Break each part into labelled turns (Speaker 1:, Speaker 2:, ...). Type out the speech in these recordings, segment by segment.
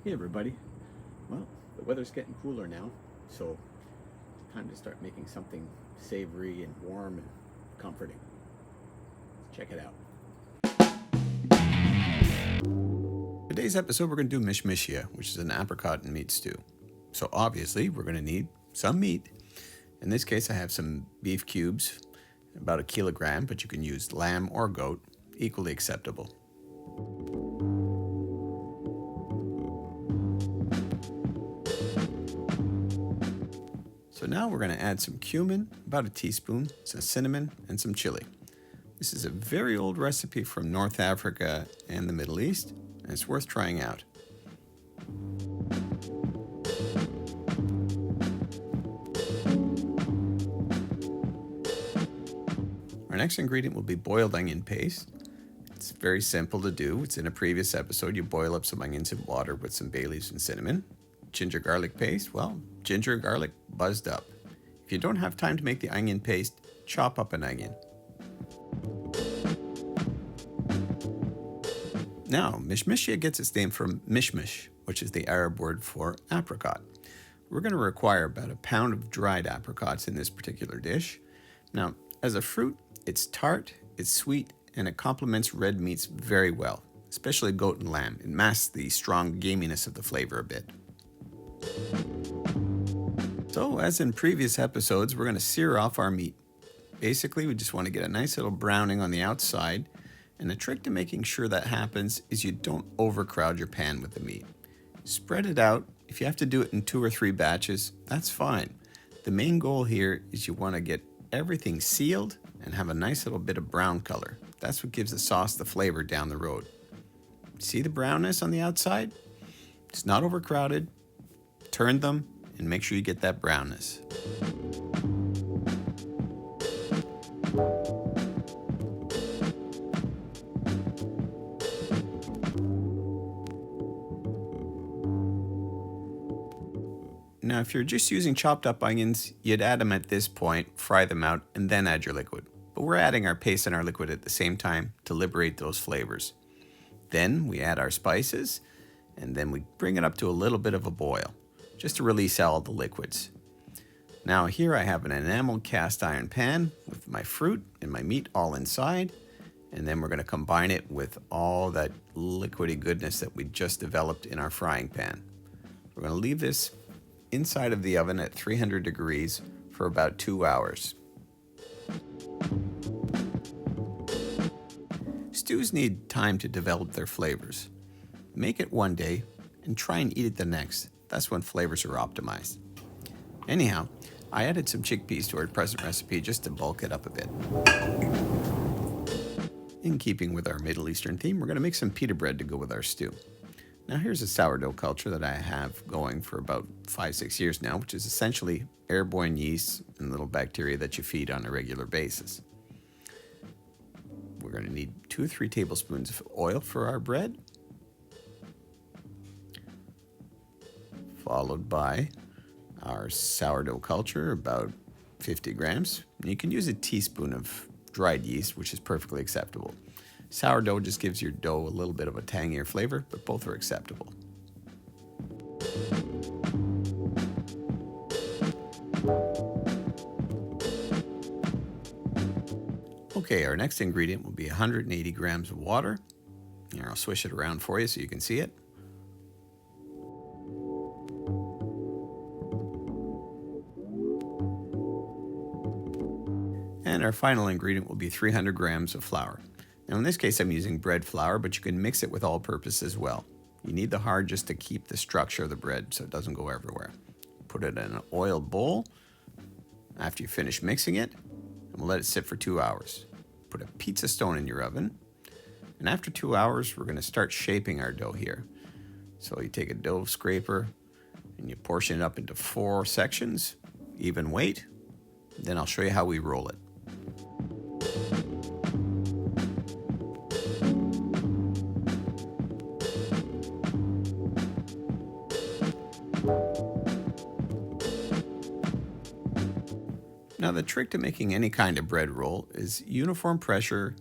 Speaker 1: Hey everybody. Well, the weather's getting cooler now, so it's time to start making something savory and warm and comforting. Let's check it out. Today's episode, we're going to do Mishmishiya, which is an apricot and meat stew. So obviously, we're going to need some meat. In this case, I have some beef cubes, about a kilogram, but you can use lamb or goat, equally acceptable. So now we're going to add some cumin, about a teaspoon, some cinnamon, and some chili. This is a very old recipe from North Africa and the Middle East, and it's worth trying out. Our next ingredient will be boiled onion paste. It's very simple to do. It's in a previous episode. You boil up some onions in water with some bay leaves and cinnamon. Ginger garlic paste, well, ginger and garlic buzzed up. If you don't have time to make the onion paste, chop up an onion. Now, Mishmishiya gets its name from mishmish, which is the Arab word for apricot. We're going to require about a pound of dried apricots in this particular dish. Now, as a fruit, it's tart, it's sweet, and it complements red meats very well, especially goat and lamb. It masks the strong gaminess of the flavor a bit. So, as in previous episodes, we're going to sear off our meat. Basically, we just want to get a nice little browning on the outside. And the trick to making sure that happens is you don't overcrowd your pan with the meat. Spread it out. If you have to do it in 2 or 3 batches, that's fine. The main goal here is you want to get everything sealed and have a nice little bit of brown color. That's what gives the sauce the flavor down the road. See the brownness on the outside? It's not overcrowded. Turn them and make sure you get that brownness. Now, if you're just using chopped up onions, you'd add them at this point, fry them out, and then add your liquid. But we're adding our paste and our liquid at the same time to liberate those flavors. Then we add our spices, and then we bring it up to a little bit of a boil, just to release all the liquids. Now here I have an enameled cast iron pan with my fruit and my meat all inside, and then we're going to combine it with all that liquidy goodness that we just developed in our frying pan. We're going to leave this inside of the oven at 300 degrees for about 2 hours. Stews need time to develop their flavors. Make it one day and try and eat it the next. That's when flavors are optimized. Anyhow, I added some chickpeas to our present recipe just to bulk it up a bit. In keeping with our Middle Eastern theme, we're going to make some pita bread to go with our stew. Now here's a sourdough culture that I have going for about 5-6 years now, which is essentially airborne yeast and little bacteria that you feed on a regular basis. We're going to need 2-3 tablespoons of oil for our bread, followed by our sourdough culture, about 50 grams. You can use a teaspoon of dried yeast, which is perfectly acceptable. Sourdough just gives your dough a little bit of a tangier flavor, but both are acceptable. Okay, our next ingredient will be 180 grams of water. Here, I'll swish it around for you so you can see it. And our final ingredient will be 300 grams of flour. Now in this case I'm using bread flour, but you can mix it with all-purpose as well. You need the hard just to keep the structure of the bread so it doesn't go everywhere. Put it in an oiled bowl after you finish mixing it, and we'll let it sit for 2 hours. Put a pizza stone in your oven, and after 2 hours we're going to start shaping our dough here. So you take a dough scraper and you portion it up into 4 sections, even weight. Then I'll show you how we roll it. Now the trick to making any kind of bread roll is uniform pressure,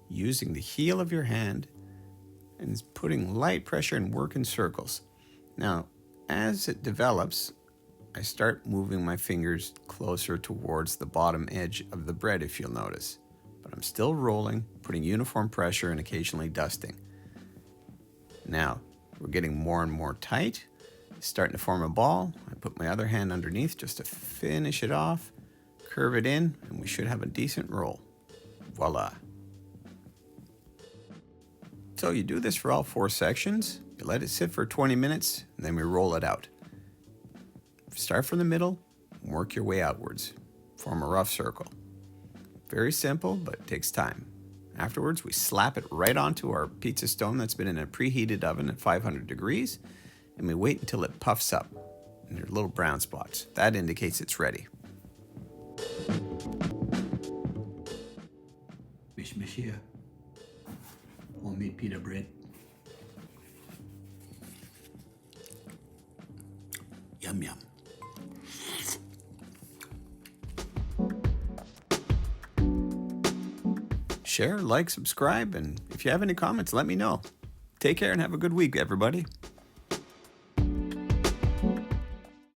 Speaker 1: using the heel of your hand and putting light pressure and work in circles. Now, as it develops, I start moving my fingers closer towards the bottom edge of the bread, if you'll notice. But I'm still rolling, putting uniform pressure and occasionally dusting. Now, we're getting more and more tight. It's starting to form a ball. I put my other hand underneath just to finish it off, curve it in, and we should have a decent roll. Voila. So you do this for all 4 sections. You let it sit for 20 minutes, and then we roll it out. Start from the middle, and work your way outwards. Form a rough circle. Very simple, but it takes time. Afterwards, we slap it right onto our pizza stone that's been in a preheated oven at 500 degrees, and we wait until it puffs up, and there are little brown spots. That indicates it's ready.
Speaker 2: Mishmishiya, homemade pita bread. Yum yum.
Speaker 1: Share, like, subscribe, and if you have any comments, let me know. Take care and have a good week, everybody.